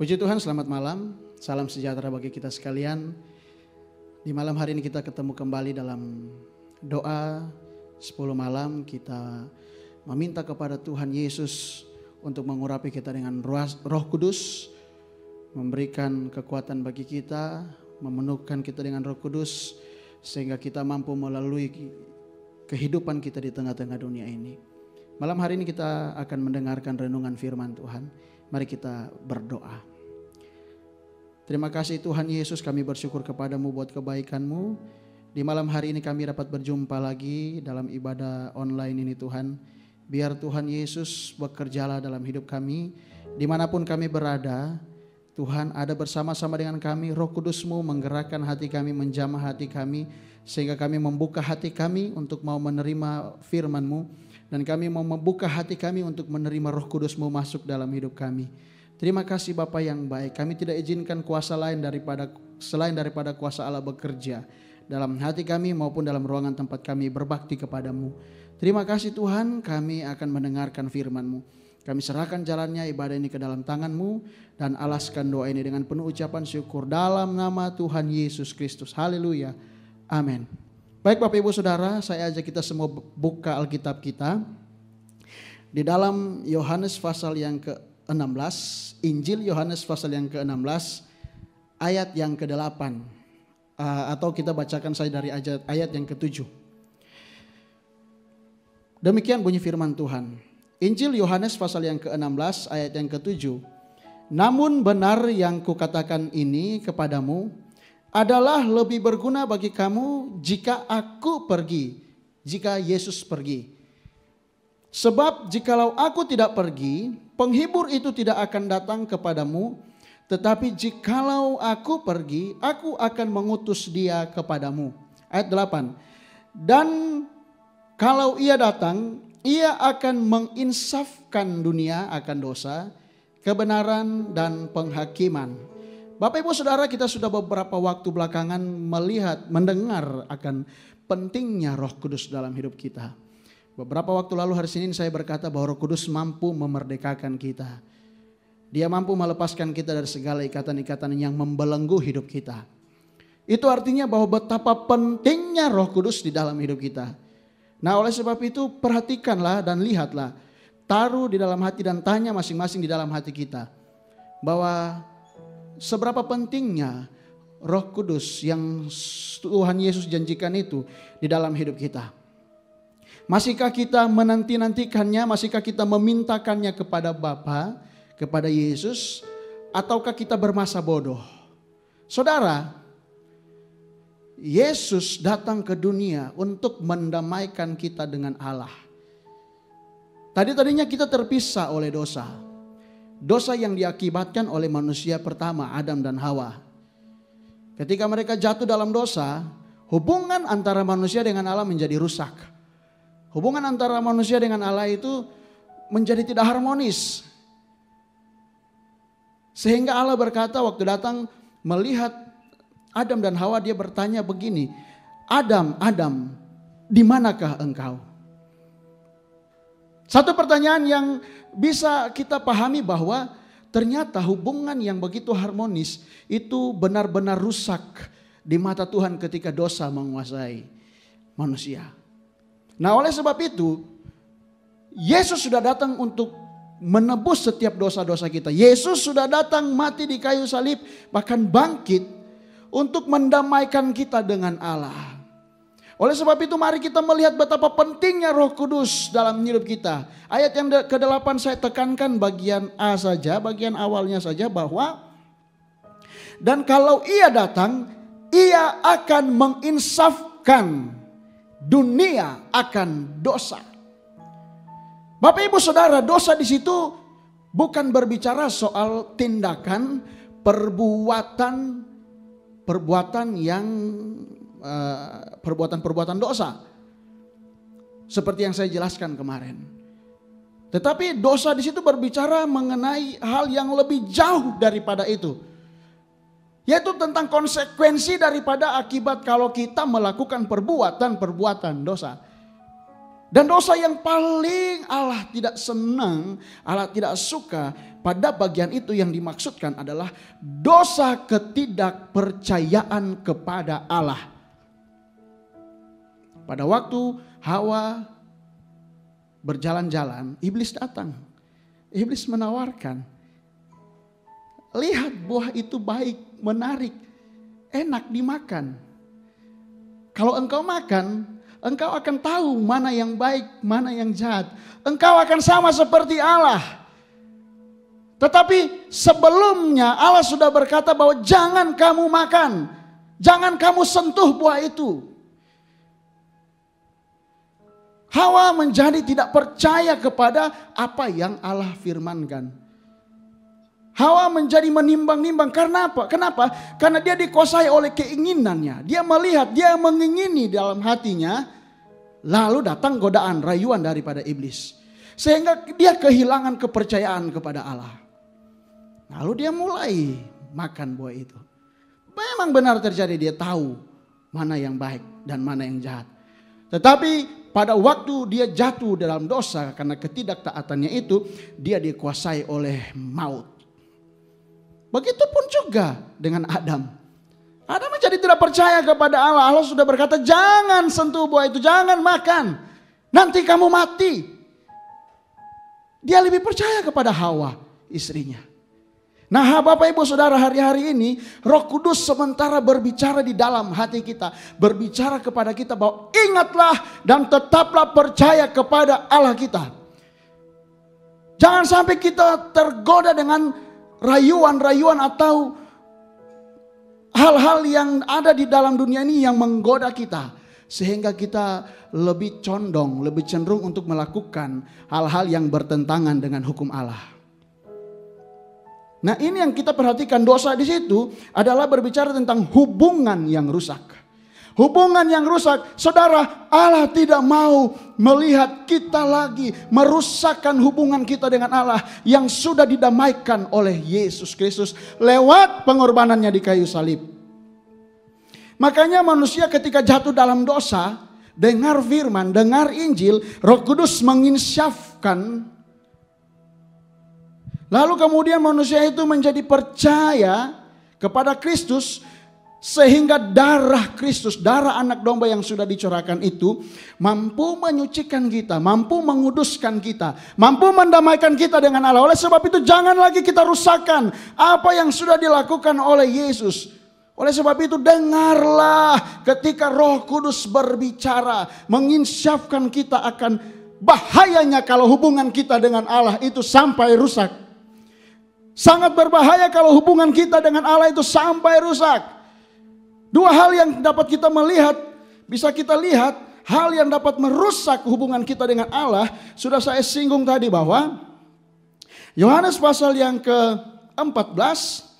Puji Tuhan, selamat malam. Salam sejahtera bagi kita sekalian. Di malam hari ini kita ketemu kembali dalam doa 10 malam. Kita meminta kepada Tuhan Yesus untuk mengurapi kita dengan Roh Kudus, memberikan kekuatan bagi kita, memenuhkan kita dengan Roh Kudus, sehingga kita mampu melalui kehidupan kita di tengah-tengah dunia ini. Malam hari ini kita akan mendengarkan renungan firman Tuhan. Mari kita berdoa. Terima kasih Tuhan Yesus, kami bersyukur kepadamu buat kebaikan-Mu. Di malam hari ini kami dapat berjumpa lagi dalam ibadah online ini Tuhan. Biar Tuhan Yesus bekerjalah dalam hidup kami. Dimanapun kami berada, Tuhan ada bersama-sama dengan kami. Roh Kudus-Mu menggerakkan hati kami, menjamah hati kami, sehingga kami membuka hati kami untuk mau menerima firman-Mu. Dan kami mau membuka hati kami untuk menerima Roh Kudus-Mu masuk dalam hidup kami. Terima kasih Bapa yang baik. Kami tidak izinkan kuasa lain selain daripada kuasa Allah bekerja dalam hati kami maupun dalam ruangan tempat kami berbakti kepadamu. Terima kasih Tuhan, kami akan mendengarkan firman-Mu. Kami serahkan jalannya ibadah ini ke dalam tangan-Mu dan alaskan doa ini dengan penuh ucapan syukur dalam nama Tuhan Yesus Kristus. Haleluya. Amin. Baik Bapak Ibu Saudara, saya ajak kita semua buka Alkitab kita di dalam Yohanes pasal yang ke-16, Injil Yohanes pasal yang ke-16 ayat yang ke-8, atau kita bacakan saya dari ayat yang ke-7. Demikian bunyi firman Tuhan. Injil Yohanes pasal yang ke-16 ayat yang ke-7. Namun benar yang kukatakan ini kepadamu adalah lebih berguna bagi kamu jika aku pergi, jika Yesus pergi. Sebab jikalau aku tidak pergi, penghibur itu tidak akan datang kepadamu. Tetapi jikalau aku pergi, aku akan mengutus dia kepadamu. Ayat 8. Dan kalau ia datang, ia akan menginsafkan dunia akan dosa, kebenaran dan penghakiman. Bapak Ibu Saudara, kita sudah beberapa waktu belakangan mendengar akan pentingnya Roh Kudus dalam hidup kita. Beberapa waktu lalu hari Senin saya berkata bahwa Roh Kudus mampu memerdekakan kita. Dia mampu melepaskan kita dari segala ikatan-ikatan yang membelenggu hidup kita. Itu artinya bahwa betapa pentingnya Roh Kudus di dalam hidup kita. Nah, oleh sebab itu perhatikanlah dan lihatlah. Taruh di dalam hati dan tanya masing-masing di dalam hati kita. Bahwa seberapa pentingnya Roh Kudus yang Tuhan Yesus janjikan itu di dalam hidup kita. Masihkah kita menanti-nantikannya? Masihkah kita memintakannya kepada Bapa, kepada Yesus? Ataukah kita bermasa bodoh? Saudara, Yesus datang ke dunia untuk mendamaikan kita dengan Allah. Tadinya kita terpisah oleh dosa. Dosa yang diakibatkan oleh manusia pertama, Adam dan Hawa. Ketika mereka jatuh dalam dosa, hubungan antara manusia dengan Allah menjadi rusak. Hubungan antara manusia dengan Allah itu menjadi tidak harmonis. Sehingga Allah berkata waktu datang melihat Adam dan Hawa, dia bertanya begini, Adam, Adam, di manakah engkau? Satu pertanyaan yang bisa kita pahami bahwa ternyata hubungan yang begitu harmonis itu benar-benar rusak di mata Tuhan ketika dosa menguasai manusia. Nah, oleh sebab itu Yesus sudah datang untuk menebus setiap dosa-dosa kita. Yesus sudah datang mati di kayu salib, bahkan bangkit untuk mendamaikan kita dengan Allah. Oleh sebab itu mari kita melihat betapa pentingnya Roh Kudus dalam hidup kita. Ayat yang ke-8 saya tekankan bagian A saja, bagian awalnya saja, bahwa dan kalau ia datang, ia akan menginsafkan dunia akan dosa. Bapak Ibu Saudara, dosa di situ bukan berbicara soal tindakan, perbuatan yang perbuatan dosa seperti yang saya jelaskan kemarin. Tetapi dosa di situ berbicara mengenai hal yang lebih jauh daripada itu, yaitu tentang konsekuensi daripada akibat kalau kita melakukan perbuatan dosa. Dan dosa yang paling Allah tidak senang, Allah tidak suka pada bagian itu yang dimaksudkan adalah dosa ketidakpercayaan kepada Allah. Pada waktu Hawa berjalan-jalan, iblis datang. Iblis menawarkan, lihat buah itu baik, menarik, enak dimakan. Kalau engkau makan, engkau akan tahu mana yang baik, mana yang jahat. Engkau akan sama seperti Allah. Tetapi sebelumnya Allah sudah berkata bahwa jangan kamu makan, jangan kamu sentuh buah itu. Hawa menjadi tidak percaya kepada apa yang Allah firmankan. Hawa menjadi menimbang-nimbang. Karena apa? Kenapa? Karena dia dikuasai oleh keinginannya. Dia melihat, dia mengingini dalam hatinya. Lalu datang godaan, rayuan daripada iblis. Sehingga dia kehilangan kepercayaan kepada Allah. Lalu dia mulai makan buah itu. Memang benar terjadi, dia tahu mana yang baik dan mana yang jahat. Tetapi pada waktu dia jatuh dalam dosa karena ketidaktaatannya itu, dia dikuasai oleh maut. Begitupun juga dengan Adam. Adam menjadi tidak percaya kepada Allah. Allah sudah berkata, jangan sentuh buah itu, jangan makan. Nanti kamu mati. Dia lebih percaya kepada Hawa, istrinya. Nah, Bapak Ibu Saudara, hari-hari ini Roh Kudus sementara berbicara di dalam hati kita, berbicara kepada kita bahwa ingatlah dan tetaplah percaya kepada Allah kita. Jangan sampai kita tergoda dengan rayuan-rayuan atau hal-hal yang ada di dalam dunia ini yang menggoda kita, sehingga kita lebih condong, lebih cenderung untuk melakukan hal-hal yang bertentangan dengan hukum Allah. Nah, ini yang kita perhatikan, dosa di situ adalah berbicara tentang hubungan yang rusak. Hubungan yang rusak, saudara, Allah tidak mau melihat kita lagi merusakkan hubungan kita dengan Allah yang sudah didamaikan oleh Yesus Kristus lewat pengorbanannya di kayu salib. Makanya manusia ketika jatuh dalam dosa, dengar firman, dengar Injil, Roh Kudus menginsyafkan. Lalu kemudian manusia itu menjadi percaya kepada Kristus, sehingga darah Kristus, darah anak domba yang sudah dicurahkan itu mampu menyucikan kita, mampu menguduskan kita, mampu mendamaikan kita dengan Allah. Oleh sebab itu jangan lagi kita rusakkan apa yang sudah dilakukan oleh Yesus. Oleh sebab itu dengarlah ketika Roh Kudus berbicara, menginsyafkan kita akan bahayanya kalau hubungan kita dengan Allah itu sampai rusak. Sangat berbahaya kalau hubungan kita dengan Allah itu sampai rusak. Dua hal yang dapat kita melihat, bisa kita lihat, hal yang dapat merusak hubungan kita dengan Allah. Sudah saya singgung tadi bahwa Yohanes pasal yang ke-14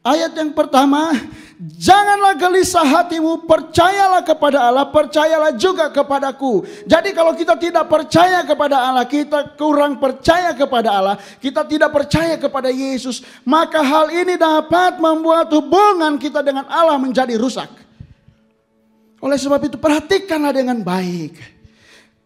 ayat yang pertama, janganlah gelisah hatimu, percayalah kepada Allah, percayalah juga kepadaku. Jadi kalau kita tidak percaya kepada Allah, kita kurang percaya kepada Allah, kita tidak percaya kepada Yesus, maka hal ini dapat membuat hubungan kita dengan Allah menjadi rusak. Oleh sebab itu perhatikanlah dengan baik.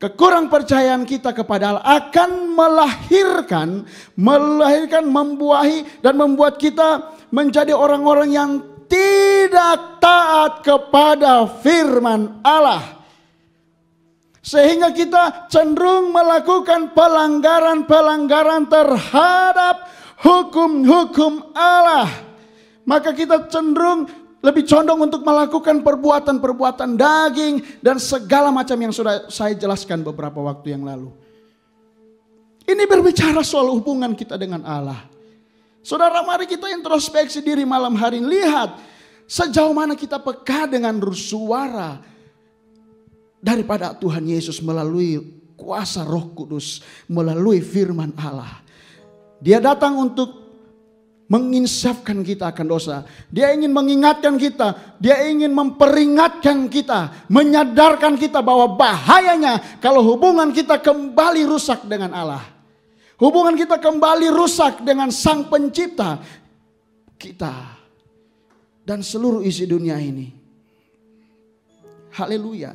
Kekurang percayaan kita kepada Allah akan melahirkan, membuahi dan membuat kita menjadi orang-orang yang tidak taat kepada firman Allah. Sehingga kita cenderung melakukan pelanggaran-pelanggaran terhadap hukum-hukum Allah. Maka kita cenderung lebih condong untuk melakukan perbuatan-perbuatan daging dan segala macam yang sudah saya jelaskan beberapa waktu yang lalu. Ini berbicara soal hubungan kita dengan Allah. Saudara, mari kita introspeksi diri malam hari ini. Lihat sejauh mana kita peka dengan suara daripada Tuhan Yesus melalui kuasa Roh Kudus, melalui firman Allah. Dia datang untuk menginsafkan kita akan dosa. Dia ingin mengingatkan kita. Dia ingin memperingatkan kita. Menyadarkan kita bahwa bahayanya kalau hubungan kita kembali rusak dengan Allah. Hubungan kita kembali rusak dengan Sang Pencipta kita dan seluruh isi dunia ini. Haleluya.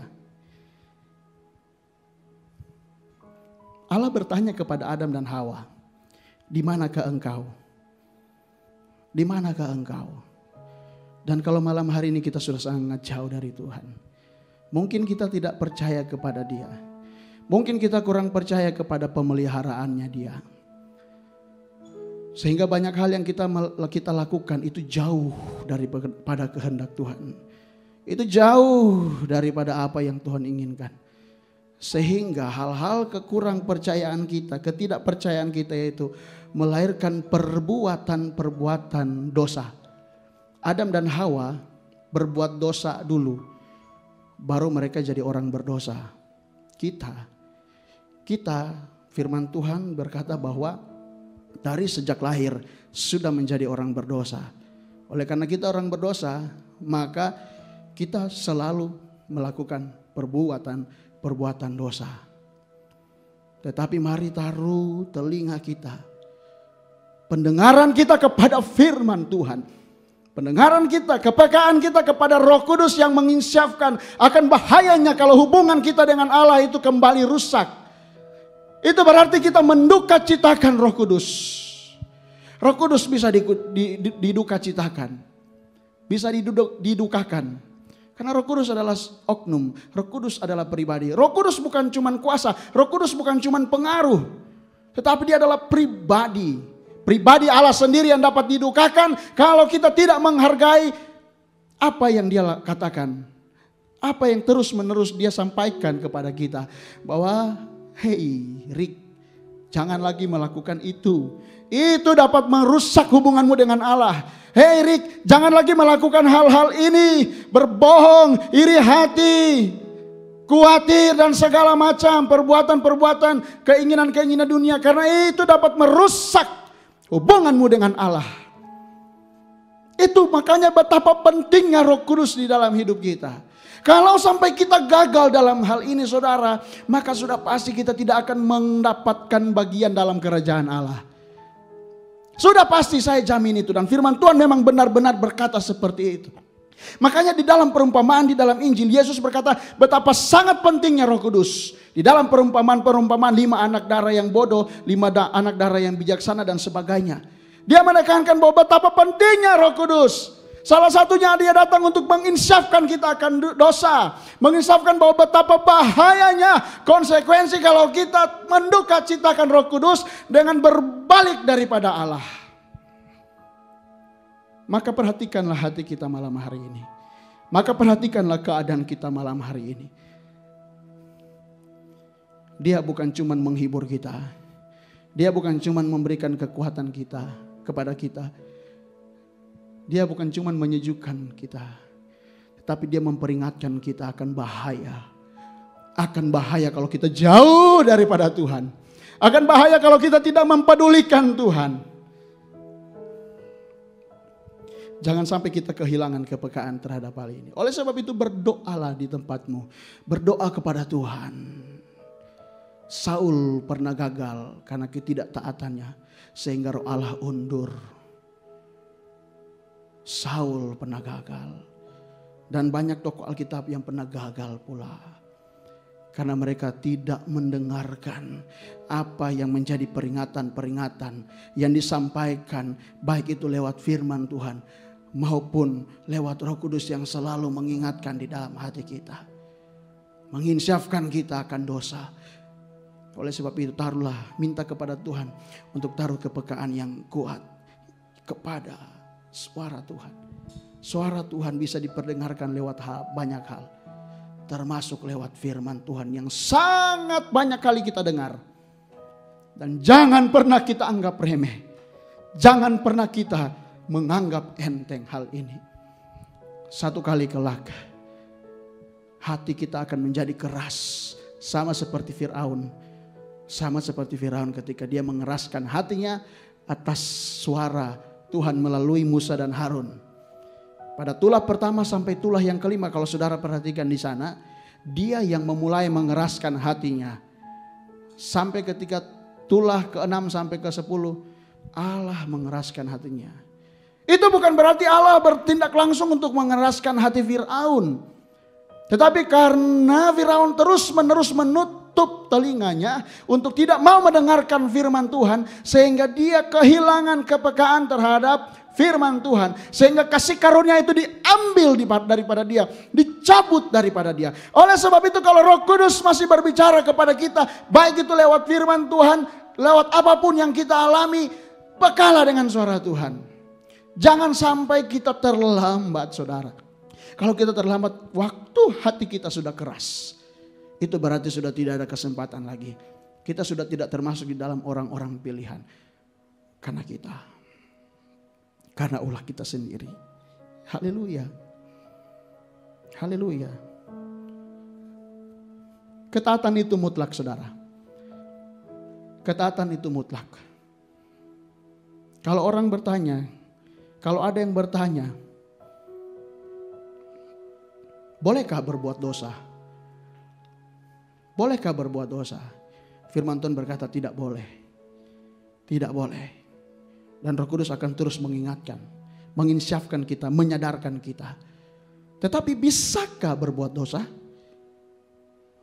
Allah bertanya kepada Adam dan Hawa, di manakah engkau? Di manakah engkau? Dan kalau malam hari ini kita sudah sangat jauh dari Tuhan, mungkin kita tidak percaya kepada Dia. Mungkin kita kurang percaya kepada pemeliharaannya Dia. Sehingga banyak hal yang kita lakukan itu jauh daripada kehendak Tuhan. Itu jauh daripada apa yang Tuhan inginkan. Sehingga hal-hal kekurang percayaan kita, ketidakpercayaan kita itu melahirkan perbuatan-perbuatan dosa. Adam dan Hawa berbuat dosa dulu, baru mereka jadi orang berdosa. Kita firman Tuhan berkata bahwa dari sejak lahir sudah menjadi orang berdosa. Oleh karena kita orang berdosa, maka kita selalu melakukan perbuatan dosa. Tetapi mari taruh telinga kita, pendengaran kita kepada firman Tuhan, pendengaran kita, kepekaan kita kepada Roh Kudus yang menginsyafkan akan bahayanya kalau hubungan kita dengan Allah itu kembali rusak. Itu berarti kita mendukacitakan Roh Kudus. Roh Kudus bisa didukacitakan, bisa didukakan. Karena Roh Kudus adalah oknum, Roh Kudus adalah pribadi. Roh Kudus bukan cuman kuasa, Roh Kudus bukan cuman pengaruh, tetapi dia adalah pribadi. Pribadi Allah sendiri yang dapat didukakan kalau kita tidak menghargai apa yang Dia katakan. Apa yang terus menerus Dia sampaikan kepada kita. Bahwa hey Rick, jangan lagi melakukan itu. Itu dapat merusak hubunganmu dengan Allah. Hey Rick, jangan lagi melakukan hal-hal ini. Berbohong, iri hati, khawatir dan segala macam perbuatan-perbuatan, keinginan-keinginan dunia. Karena itu dapat merusak hubunganmu dengan Allah. Itu makanya betapa pentingnya Roh Kudus di dalam hidup kita. Kalau sampai kita gagal dalam hal ini saudara, maka sudah pasti kita tidak akan mendapatkan bagian dalam kerajaan Allah. Sudah pasti, saya jamin itu. Dan firman Tuhan memang benar-benar berkata seperti itu. Makanya di dalam perumpamaan, di dalam Injil, Yesus berkata betapa sangat pentingnya Roh Kudus. Di dalam perumpamaan 5 anak darah yang bodoh, 5 anak darah yang bijaksana dan sebagainya. Dia menekankan bahwa betapa pentingnya Roh Kudus. Salah satunya Dia datang untuk menginsyafkan kita akan dosa. Menginsyafkan bahwa betapa bahayanya konsekuensi kalau kita mendukacitakan Roh Kudus dengan berbalik daripada Allah. Maka perhatikanlah hati kita malam hari ini. Maka perhatikanlah keadaan kita malam hari ini. Dia bukan cuma menghibur kita. Dia bukan cuma memberikan kekuatan kita kepada kita. Dia bukan cuma menyejukkan kita, tetapi Dia memperingatkan kita akan bahaya. Akan bahaya kalau kita jauh daripada Tuhan. Akan bahaya kalau kita tidak mempedulikan Tuhan. Jangan sampai kita kehilangan kepekaan terhadap hal ini. Oleh sebab itu berdoalah di tempatmu. Berdoa kepada Tuhan. Saul pernah gagal karena ketidaktaatannya, sehingga Roh Allah undur. Saul pernah gagal. Dan banyak tokoh Alkitab yang pernah gagal pula. Karena mereka tidak mendengarkan apa yang menjadi peringatan-peringatan yang disampaikan. Baik itu lewat firman Tuhan maupun lewat Roh Kudus yang selalu mengingatkan di dalam hati kita. Menginsyafkan kita akan dosa. Oleh sebab itu taruhlah, minta kepada Tuhan untuk taruh kepekaan yang kuat kepada suara Tuhan. Suara Tuhan bisa diperdengarkan lewat banyak hal. Termasuk lewat firman Tuhan yang sangat banyak kali kita dengar. Dan jangan pernah kita anggap remeh. Jangan pernah kita menganggap enteng hal ini. Satu kali kelak hati kita akan menjadi keras. Sama seperti Firaun. Sama seperti Firaun ketika dia mengeraskan hatinya atas suara Tuhan melalui Musa dan Harun. Pada tulah pertama sampai tulah yang kelima, kalau saudara perhatikan di sana, dia yang memulai mengeraskan hatinya. Sampai ketika tulah ke-6 sampai ke-10, Allah mengeraskan hatinya. Itu bukan berarti Allah bertindak langsung untuk mengeraskan hati Firaun. Tetapi karena Firaun terus menerus menutup telinganya untuk tidak mau mendengarkan firman Tuhan, sehingga dia kehilangan kepekaan terhadap firman Tuhan, sehingga kasih karunia itu diambil daripada dia, dicabut daripada dia. Oleh sebab itu, kalau Roh Kudus masih berbicara kepada kita, baik itu lewat firman Tuhan, lewat apapun yang kita alami, pekalah dengan suara Tuhan. Jangan sampai kita terlambat, saudara. Kalau kita terlambat, waktu hati kita sudah keras, itu berarti sudah tidak ada kesempatan lagi. Kita sudah tidak termasuk di dalam orang-orang pilihan. Karena ulah kita sendiri. Haleluya. Haleluya. Ketaatan itu mutlak, saudara. Ketaatan itu mutlak. Kalau orang bertanya, kalau ada yang bertanya, bolehkah berbuat dosa? Bolehkah berbuat dosa? Firman Tuhan berkata tidak boleh. Tidak boleh. Dan Roh Kudus akan terus mengingatkan, menginsyafkan kita, menyadarkan kita. Tetapi bisakah berbuat dosa?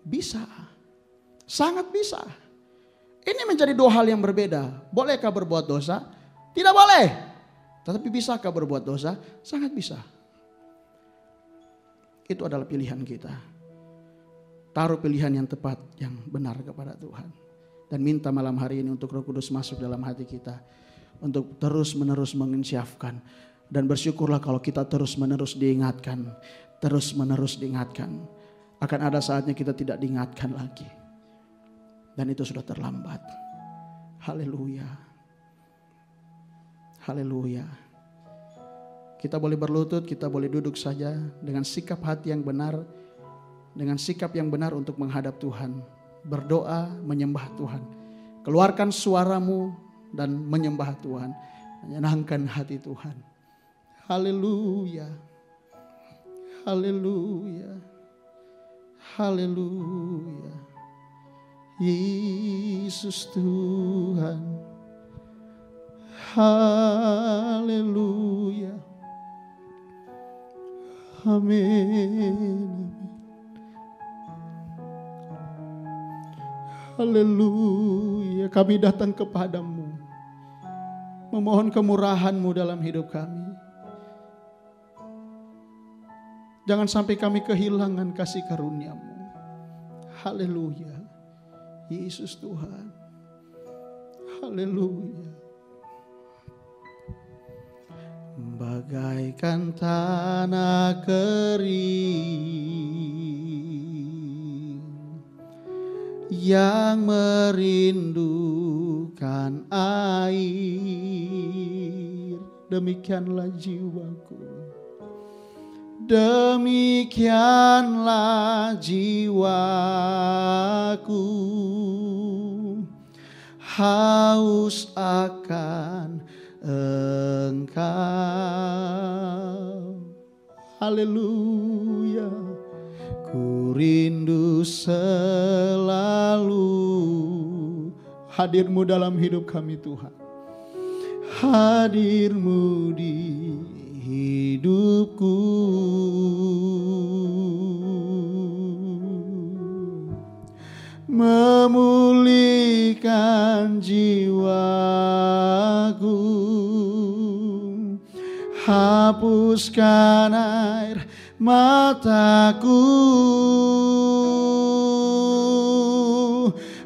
Bisa. Sangat bisa. Ini menjadi dua hal yang berbeda. Bolehkah berbuat dosa? Tidak boleh. Tetapi bisakah berbuat dosa? Sangat bisa. Itu adalah pilihan kita. Taruh pilihan yang tepat, yang benar kepada Tuhan. Dan minta malam hari ini untuk Roh Kudus masuk dalam hati kita. Untuk terus menerus menginsyafkan. Dan bersyukurlah kalau kita terus menerus diingatkan. Terus menerus diingatkan. Akan ada saatnya kita tidak diingatkan lagi. Dan itu sudah terlambat. Haleluya. Haleluya. Kita boleh berlutut, kita boleh duduk saja dengan sikap hati yang benar, dengan sikap yang benar untuk menghadap Tuhan, berdoa, menyembah Tuhan. Keluarkan suaramu dan menyembah Tuhan, menyenangkan hati Tuhan. Haleluya. Haleluya. Haleluya. Yesus Tuhan. Haleluya. Amin. Haleluya. Kami datang kepadamu, memohon kemurahan-Mu dalam hidup kami. Jangan sampai kami kehilangan kasih karunia-Mu. Haleluya. Yesus Tuhan. Haleluya. Bagaikan tanah kering yang merindukan air, demikianlah jiwaku. Demikianlah jiwaku, haus akan Engkau. Haleluya. Ku rindu selalu hadir-Mu dalam hidup kami Tuhan. Hadir-Mu di hidupku. Memulihkan jiwaku, hapuskan air mataku,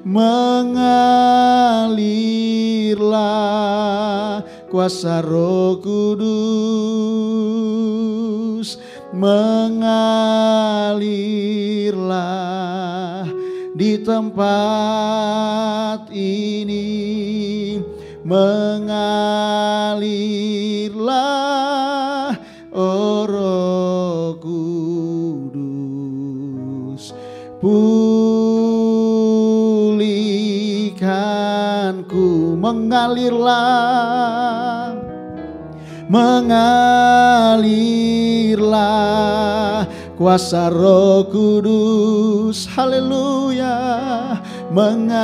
mengalirlah kuasa Roh Kudus, mengalirlah di tempat ini, mengalirlah Roh Kudus, pulihkanku, mengalirlah, mengalirlah kuasa Roh Kudus. Haleluya. Mengalirlah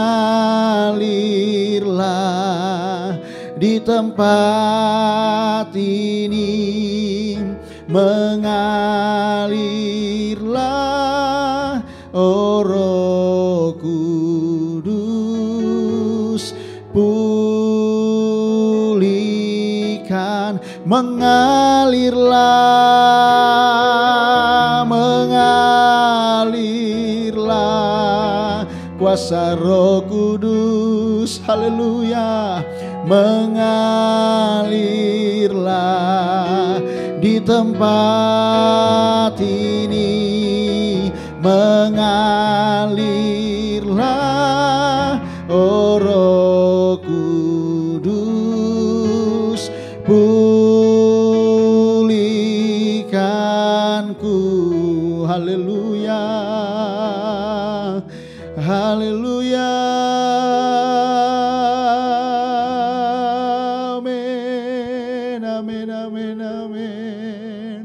di tempat ini, mengalirlah Roh Kudus. mengalirlah, mengalirlah kuasa Roh Kudus, haleluya, mengalirlah di tempat ini, mengalirlah, oh Roh Kudus, pulihkanku, haleluya, haleluya, amin, amin, amin, amin.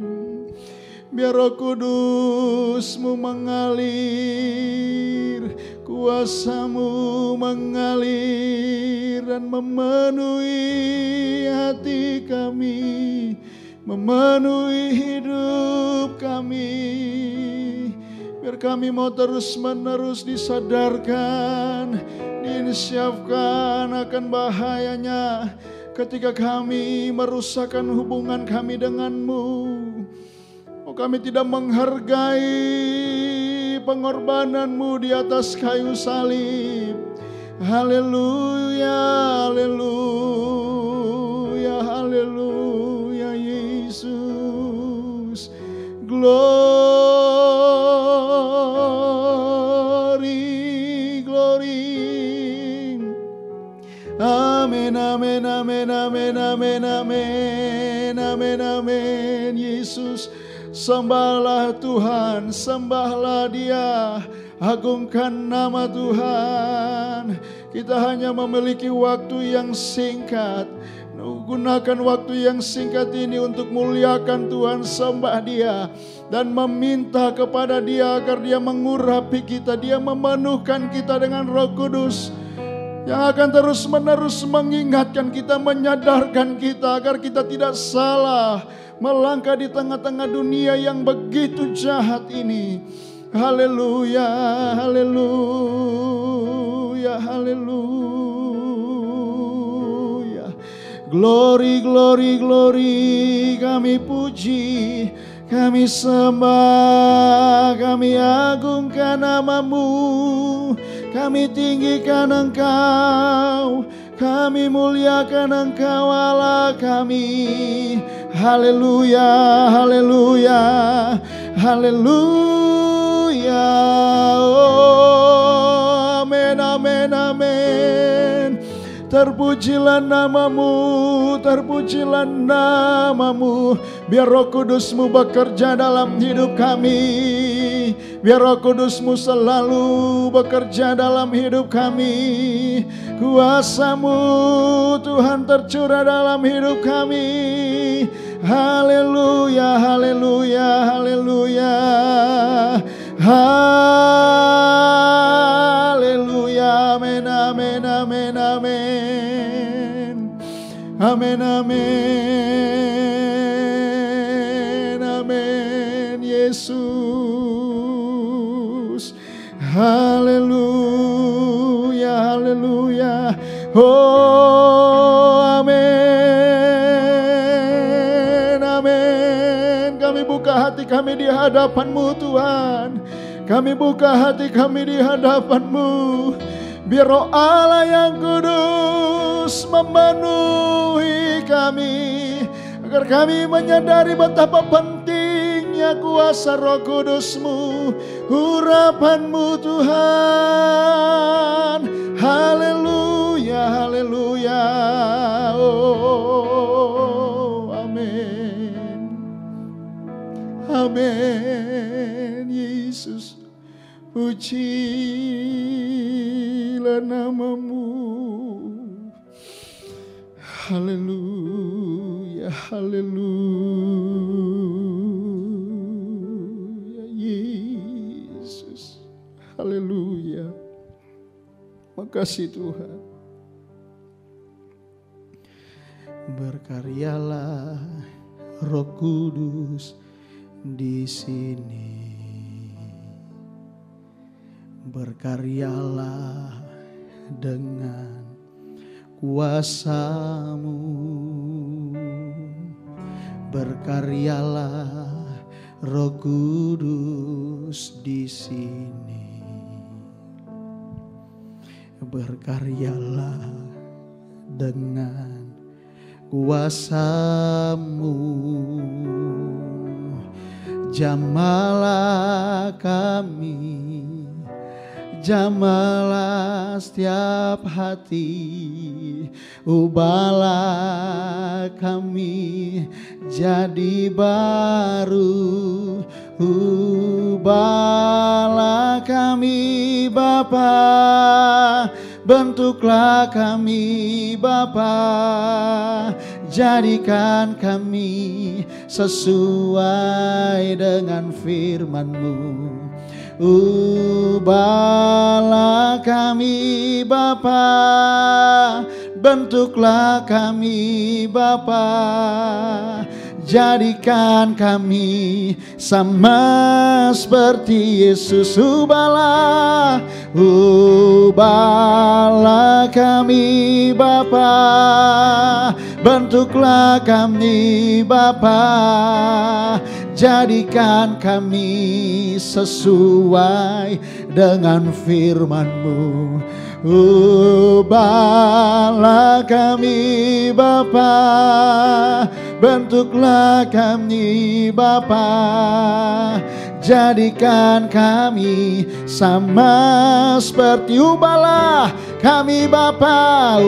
Biar Roh Kudus-Mu mengalir, kuasa-Mu mengalir dan memenuhi hati kami, memenuhi hidup kami. Biar kami mau terus-menerus disadarkan, diinsyafkan akan bahayanya ketika kami merusakkan hubungan kami dengan-Mu. Oh, kami tidak menghargai pengorbanan-Mu di atas kayu salib. Haleluya, haleluya, haleluya, Yesus. Glory, glory. Amin, amin, amin, amin, amin, amin, amin, amin. Yesus, sembahlah Tuhan, sembahlah Dia, agungkan nama Tuhan. Kita hanya memiliki waktu yang singkat. Gunakan waktu yang singkat ini untuk muliakan Tuhan, sembah Dia, dan meminta kepada Dia agar Dia mengurapi kita, Dia memenuhkan kita dengan Roh Kudus yang akan terus-menerus mengingatkan kita, menyadarkan kita agar kita tidak salah melangkah di tengah-tengah dunia yang begitu jahat ini. Haleluya, haleluya, haleluya. Glory, glory, glory. Kami puji, kami sembah, kami agungkan nama-Mu, kami tinggikan Engkau, kami muliakan Engkau Allah kami. Haleluya, haleluya, haleluya. Oh, amin, amin, amin. Terpujilah nama-Mu, terpujilah nama-Mu. Biar Roh Kudus-Mu bekerja dalam hidup kami. Biar Roh Kudus-Mu selalu bekerja dalam hidup kami. Kuasa-Mu Tuhan tercurah dalam hidup kami. Haleluya, haleluya, haleluya. Haleluya, amin, amin, amin, amin. Amin, amin, amin, Yesus. Haleluya, haleluya. Oh, amin, amin. Kami buka hati kami di hadapan-Mu Tuhan. Kami buka hati kami di hadapan-Mu. Biar Roh Allah yang kudus memenuhi kami, agar kami menyadari betapa pentingnya kuasa Roh Kudus-Mu, urapan-Mu Tuhan. Haleluya, haleluya. Oh, amin, amin, Yesus. Pujilah nama-Mu. Haleluya, haleluya, Yesus. Haleluya. Makasih Tuhan. Berkaryalah Roh Kudus di sini. Berkaryalah dengan kuasa-Mu. Berkaryalah Roh Kudus di sini. Berkaryalah dengan kuasa-Mu. Jamahlah kami, jamahlah setiap hati, ubahlah kami jadi baru, ubahlah kami Bapa, bentuklah kami Bapa, jadikan kami sesuai dengan firman-Mu. Ubahlah kami Bapa, bentuklah kami Bapa, jadikan kami sama seperti Yesus. Ubahlah, ubahlah kami Bapa, bentuklah kami Bapa, jadikan kami sesuai dengan firman-Mu. Ubahlah kami Bapa, bentuklah kami Bapa, jadikan kami sama seperti. Ubahlah kami Bapa,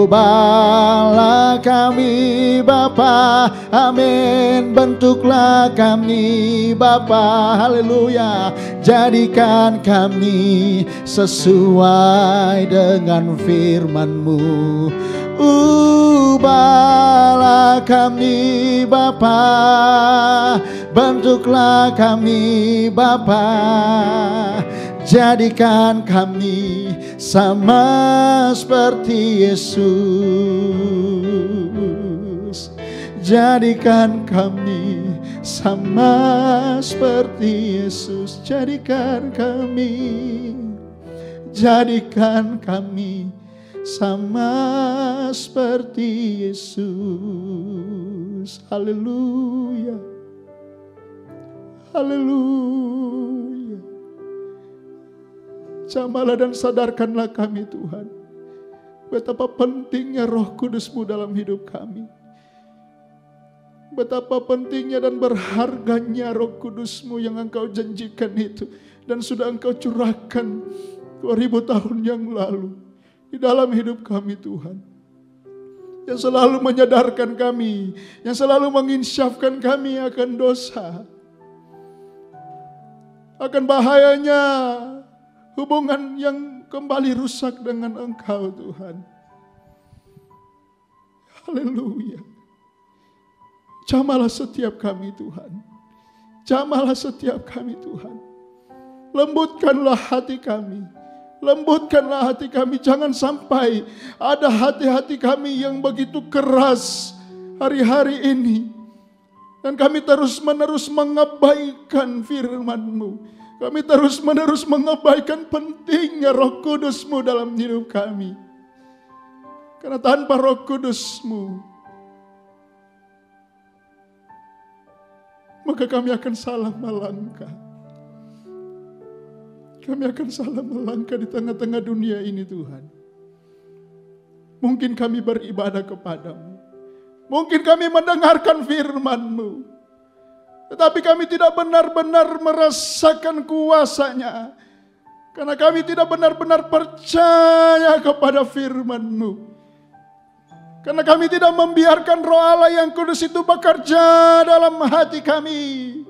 ubahlah kami Bapa, amin. Bentuklah kami Bapa, haleluya, jadikan kami sesuai dengan firman-Mu. Ubahlah kami Bapa, bentuklah kami Bapa, jadikan kami sama seperti Yesus. Jadikan kami sama seperti Yesus. Jadikan kami sama seperti Yesus. Haleluya, haleluya. Jamahlah dan sadarkanlah kami Tuhan, betapa pentingnya Roh Kudus-Mu dalam hidup kami. Betapa pentingnya dan berharganya Roh Kudus-Mu yang Engkau janjikan itu, dan sudah Engkau curahkan 2000 tahun yang lalu di dalam hidup kami Tuhan. Yang selalu menyadarkan kami, yang selalu menginsyafkan kami akan dosa, akan bahayanya hubungan yang kembali rusak dengan Engkau Tuhan. Haleluya. Jamahlah setiap kami Tuhan. Jamahlah setiap kami Tuhan. Lembutkanlah hati kami. Lembutkanlah hati kami. Jangan sampai ada hati-hati kami yang begitu keras hari-hari ini, dan kami terus-menerus mengabaikan firman-Mu. Kami terus-menerus mengabaikan pentingnya Roh Kudus-Mu dalam hidup kami. Karena tanpa Roh Kudus-Mu, maka kami akan salah melangkah. Kami akan salah melangkah di tengah-tengah dunia ini Tuhan. Mungkin kami beribadah kepada-Mu, mungkin kami mendengarkan firman-Mu, tetapi kami tidak benar-benar merasakan kuasa-Nya, karena kami tidak benar-benar percaya kepada firman-Mu. Karena kami tidak membiarkan Roh Allah yang kudus itu bekerja dalam hati kami.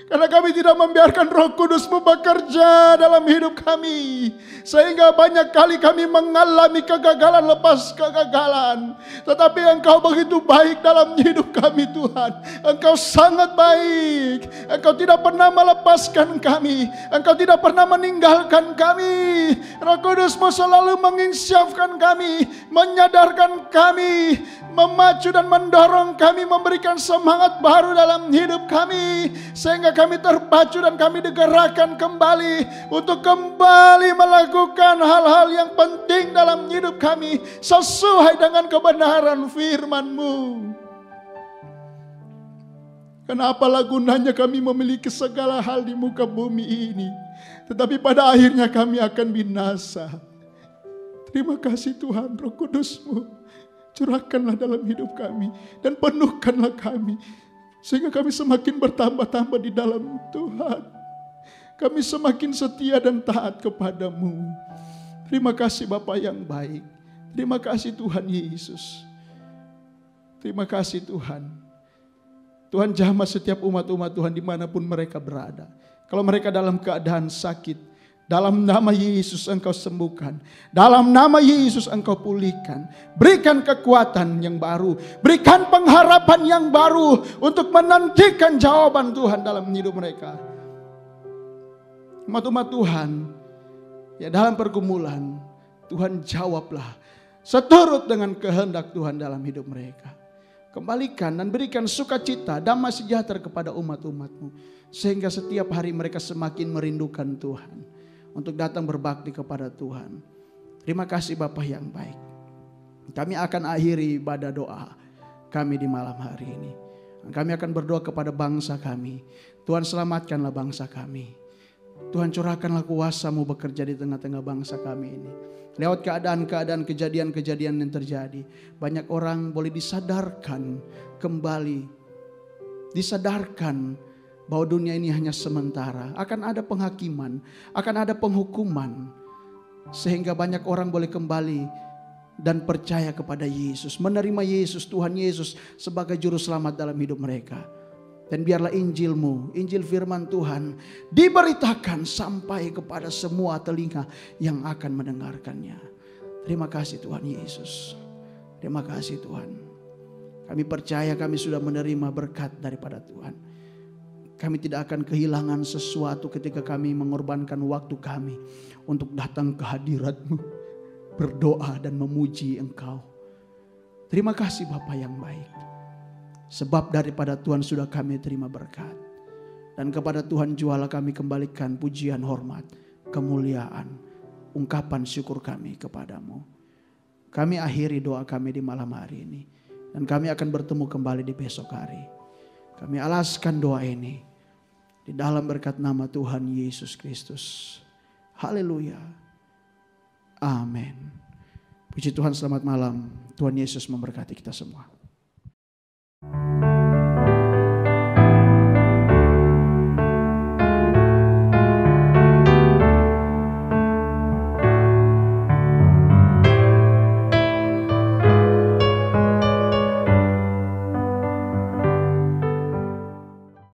Karena kami tidak membiarkan Roh Kudus-Mu bekerja dalam hidup kami, sehingga banyak kali kami mengalami kegagalan lepas kegagalan. Tetapi Engkau begitu baik dalam hidup kami Tuhan. Engkau sangat baik. Engkau tidak pernah melepaskan kami. Engkau tidak pernah meninggalkan kami. Roh Kudus-Mu selalu menginsyafkan kami, menyadarkan kami, memacu dan mendorong kami, memberikan semangat baru dalam hidup kami, sehingga kami terpacu dan kami digerakkan kembali untuk kembali melakukan hal-hal yang penting dalam hidup kami sesuai dengan kebenaran firman-Mu. Karena apalah gunanya kami memiliki segala hal di muka bumi ini, tetapi pada akhirnya kami akan binasa. Terima kasih Tuhan, Roh Kudus-Mu curahkanlah dalam hidup kami dan penuhkanlah kami, sehingga kami semakin bertambah-tambah di dalam Tuhan. Kami semakin setia dan taat kepadamu. Terima kasih Bapa yang baik. Terima kasih Tuhan Yesus. Terima kasih Tuhan. Tuhan jamah setiap umat-umat Tuhan dimanapun mereka berada. Kalau mereka dalam keadaan sakit, dalam nama Yesus Engkau sembuhkan. Dalam nama Yesus Engkau pulihkan. Berikan kekuatan yang baru. Berikan pengharapan yang baru untuk menantikan jawaban Tuhan dalam hidup mereka. Umat-umat Tuhan, ya dalam pergumulan, Tuhan jawablah seturut dengan kehendak Tuhan dalam hidup mereka. Kembalikan dan berikan sukacita, damai sejahtera kepada umat-umat-Mu. Sehingga setiap hari mereka semakin merindukan Tuhan. Untuk datang berbakti kepada Tuhan. Terima kasih Bapa yang baik. Kami akan akhiri ibadah doa kami di malam hari ini. Kami akan berdoa kepada bangsa kami. Tuhan selamatkanlah bangsa kami. Tuhan curahkanlah kuasa-Mu bekerja di tengah-tengah bangsa kami ini. Lewat keadaan-keadaan, kejadian-kejadian yang terjadi, banyak orang boleh disadarkan kembali. Disadarkan bahwa dunia ini hanya sementara. Akan ada penghakiman, akan ada penghukuman. Sehingga banyak orang boleh kembali dan percaya kepada Yesus. Menerima Yesus, Tuhan Yesus sebagai juru selamat dalam hidup mereka. Dan biarlah Injil-Mu, Injil firman Tuhan diberitakan sampai kepada semua telinga yang akan mendengarkannya. Terima kasih Tuhan Yesus. Terima kasih Tuhan. Kami percaya kami sudah menerima berkat daripada Tuhan. Kami tidak akan kehilangan sesuatu ketika kami mengorbankan waktu kami untuk datang ke hadirat-Mu, berdoa dan memuji Engkau. Terima kasih Bapa yang baik. Sebab daripada Tuhan sudah kami terima berkat. Dan kepada Tuhan jualah kami kembalikan pujian, hormat, kemuliaan, ungkapan syukur kami kepadamu. Kami akhiri doa kami di malam hari ini. Dan kami akan bertemu kembali di besok hari. Kami alaskan doa ini di dalam berkat nama Tuhan Yesus Kristus. Haleluya. Amin. Puji Tuhan, selamat malam. Tuhan Yesus memberkati kita semua.